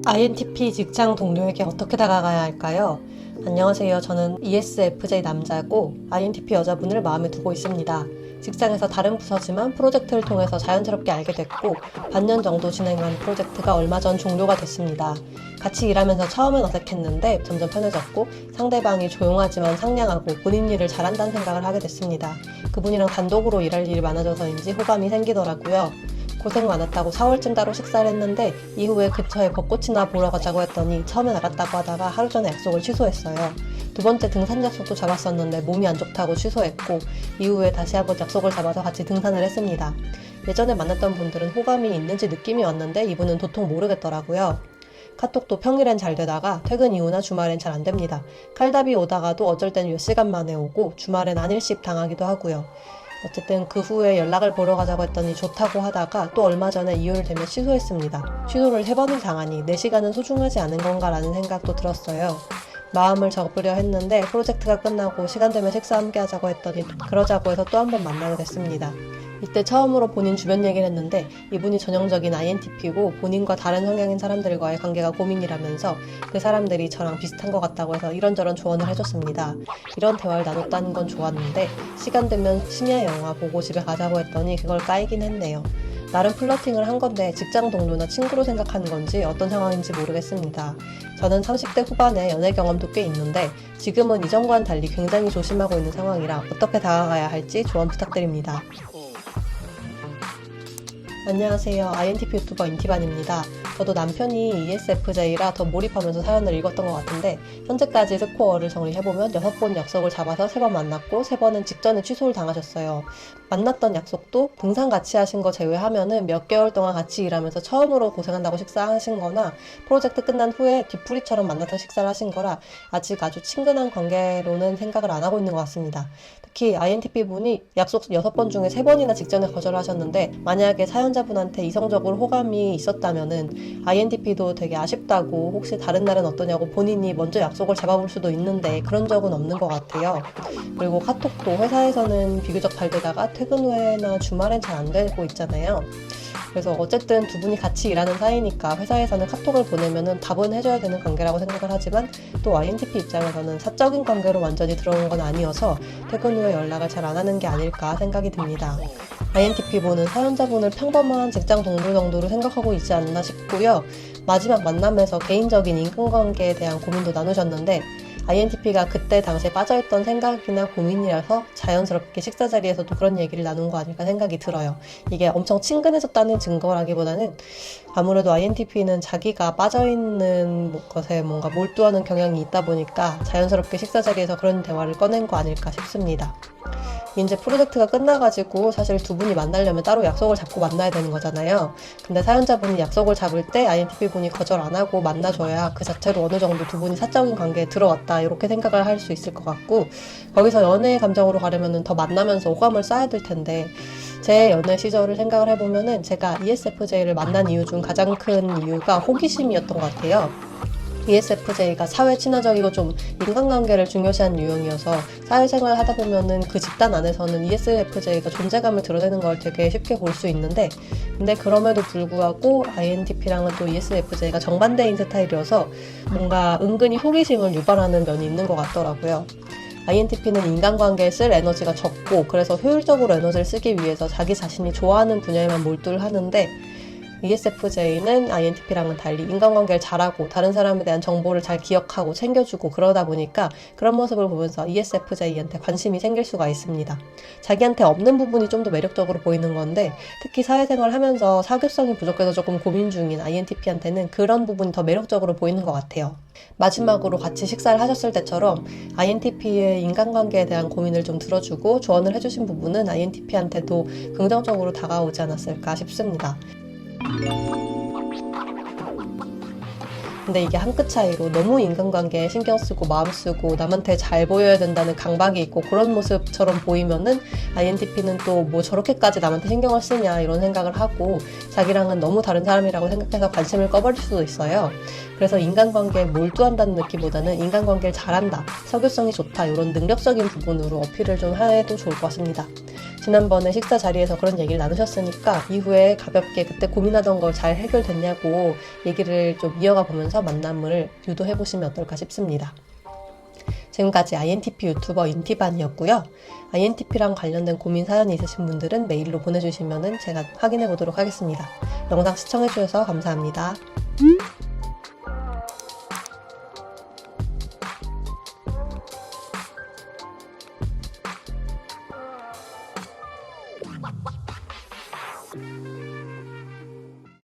INTP 직장 동료에게 어떻게 다가가야 할까요? 안녕하세요. 저는 ESFJ 남자고 INTP 여자분을 마음에 두고 있습니다. 직장에서 다른 부서지만 프로젝트를 통해서 자연스럽게 알게 됐고 반년 정도 진행한 프로젝트가 얼마 전 종료가 됐습니다. 같이 일하면서 처음엔 어색했는데 점점 편해졌고 상대방이 조용하지만 상냥하고 본인 일을 잘한다는 생각을 하게 됐습니다. 그분이랑 단독으로 일할 일이 많아져서인지 호감이 생기더라고요. 고생 많았다고 4월쯤 따로 식사를 했는데 이후에 근처에 벚꽃이나 보러 가자고 했더니 처음엔 알았다고 하다가 하루 전에 약속을 취소했어요. 두 번째 등산 약속도 잡았었는데 몸이 안 좋다고 취소했고 이후에 다시 한번 약속을 잡아서 같이 등산을 했습니다. 예전에 만났던 분들은 호감이 있는지 느낌이 왔는데 이분은 도통 모르겠더라고요. 카톡도 평일엔 잘 되다가 퇴근 이후나 주말엔 잘 안 됩니다. 칼답이 오다가도 어쩔 땐 몇 시간 만에 오고 주말엔 안일십 당하기도 하고요. 어쨌든 그 후에 연락을 보러 가자고 했더니 좋다고 하다가 또 얼마 전에 이유를 대며 취소했습니다. 취소를 3번을 당하니 내 시간은 소중하지 않은 건가라는 생각도 들었어요. 마음을 접으려 했는데 프로젝트가 끝나고 시간 되면 식사 함께 하자고 했더니 그러자고 해서 또 한 번 만나게 됐습니다. 이때 처음으로 본인 주변 얘기를 했는데 이분이 전형적인 INTP고 본인과 다른 성향인 사람들과의 관계가 고민이라면서 그 사람들이 저랑 비슷한 것 같다고 해서 이런저런 조언을 해줬습니다. 이런 대화를 나눴다는 건 좋았는데 시간 되면 심야 영화 보고 집에 가자고 했더니 그걸 까이긴 했네요. 나름 플러팅을 한 건데 직장 동료나 친구로 생각하는 건지 어떤 상황인지 모르겠습니다. 저는 30대 후반에 연애 경험도 꽤 있는데 지금은 이전과는 달리 굉장히 조심하고 있는 상황이라 어떻게 다가가야 할지 조언 부탁드립니다. 안녕하세요. INTP 유튜버 인티반입니다. 저도 남편이 ESFJ라 더 몰입하면서 사연을 읽었던 것 같은데 현재까지 스코어를 정리해보면 6번 약속을 잡아서 3번 만났고 3번은 직전에 취소를 당하셨어요. 만났던 약속도 등산 같이 하신 거 제외하면은 몇 개월 동안 같이 일하면서 처음으로 고생한다고 식사하신 거나 프로젝트 끝난 후에 뒤풀이처럼 만나서 식사를 하신 거라 아직 아주 친근한 관계로는 생각을 안 하고 있는 것 같습니다. 특히 INTP 분이 약속 6번 중에 3번이나 직전에 거절하셨는데 만약에 사연자분한테 이성적으로 호감이 있었다면은 INTP도 되게 아쉽다고 혹시 다른 날은 어떠냐고 본인이 먼저 약속을 잡아볼 수도 있는데 그런 적은 없는 것 같아요. 그리고 카톡도 회사에서는 비교적 잘 되다가 퇴근 후에나 주말엔 잘 안 되고 있잖아요. 그래서 어쨌든 두 분이 같이 일하는 사이니까 회사에서는 카톡을 보내면은 답은 해줘야 되는 관계라고 생각을 하지만 또 INTP 입장에서는 사적인 관계로 완전히 들어온 건 아니어서 퇴근 후에 연락을 잘 안 하는 게 아닐까 생각이 듭니다. INTP분은 사연자분을 평범한 직장 동료 정도로 생각하고 있지 않나 싶고요. 마지막 만남에서 개인적인 인간관계에 대한 고민도 나누셨는데 INTP가 그때 당시에 빠져있던 생각이나 고민이라서 자연스럽게 식사 자리에서도 그런 얘기를 나눈 거 아닐까 생각이 들어요. 이게 엄청 친근해졌다는 증거라기보다는 아무래도 INTP는 자기가 빠져있는 것에 뭔가 몰두하는 경향이 있다 보니까 자연스럽게 식사 자리에서 그런 대화를 꺼낸 거 아닐까 싶습니다. 이제 프로젝트가 끝나가지고 사실 두 분이 만나려면 따로 약속을 잡고 만나야 되는 거잖아요. 근데 사연자분이 약속을 잡을 때 INTP 분이 거절 안 하고 만나줘야 그 자체로 어느 정도 두 분이 사적인 관계에 들어왔다 이렇게 생각을 할 수 있을 것 같고 거기서 연애의 감정으로 가려면 더 만나면서 호감을 쌓아야 될 텐데 제 연애 시절을 생각을 해보면은 제가 ESFJ를 만난 이유 중 가장 큰 이유가 호기심이었던 것 같아요. ESFJ가 사회 친화적이고 좀 인간관계를 중요시한 유형이어서 사회생활을 하다 보면은 그 집단 안에서는 ESFJ가 존재감을 드러내는 걸 되게 쉽게 볼 수 있는데 근데 그럼에도 불구하고 INTP랑은 또 ESFJ가 정반대인 스타일이어서 뭔가 은근히 호기심을 유발하는 면이 있는 것 같더라고요. INTP는 인간관계에 쓸 에너지가 적고 그래서 효율적으로 에너지를 쓰기 위해서 자기 자신이 좋아하는 분야에만 몰두를 하는데 ESFJ는 INTP랑은 달리 인간관계를 잘하고 다른 사람에 대한 정보를 잘 기억하고 챙겨주고 그러다 보니까 그런 모습을 보면서 ESFJ한테 관심이 생길 수가 있습니다. 자기한테 없는 부분이 좀 더 매력적으로 보이는 건데 특히 사회생활 하면서 사교성이 부족해서 조금 고민 중인 INTP한테는 그런 부분이 더 매력적으로 보이는 것 같아요. 마지막으로 같이 식사를 하셨을 때처럼 INTP의 인간관계에 대한 고민을 좀 들어주고 조언을 해주신 부분은 INTP한테도 긍정적으로 다가오지 않았을까 싶습니다. 근데 이게 한 끗 차이로 너무 인간관계에 신경 쓰고 마음 쓰고 남한테 잘 보여야 된다는 강박이 있고 그런 모습처럼 보이면은 INTP는 또 뭐 저렇게까지 남한테 신경을 쓰냐 이런 생각을 하고 자기랑은 너무 다른 사람이라고 생각해서 관심을 꺼버릴 수도 있어요. 그래서 인간관계에 몰두한다는 느낌보다는 인간관계를 잘한다, 석유성이 좋다 이런 능력적인 부분으로 어필을 좀 해도 좋을 것 같습니다. 지난번에 식사 자리에서 그런 얘기를 나누셨으니까 이후에 가볍게 그때 고민하던 거 잘 해결됐냐고 얘기를 좀 이어가 보면서 만남을 유도해 보시면 어떨까 싶습니다. 지금까지 INTP 유튜버 인티반이었고요. INTP랑 관련된 고민 사연이 있으신 분들은 메일로 보내주시면 제가 확인해 보도록 하겠습니다. 영상 시청해 주셔서 감사합니다.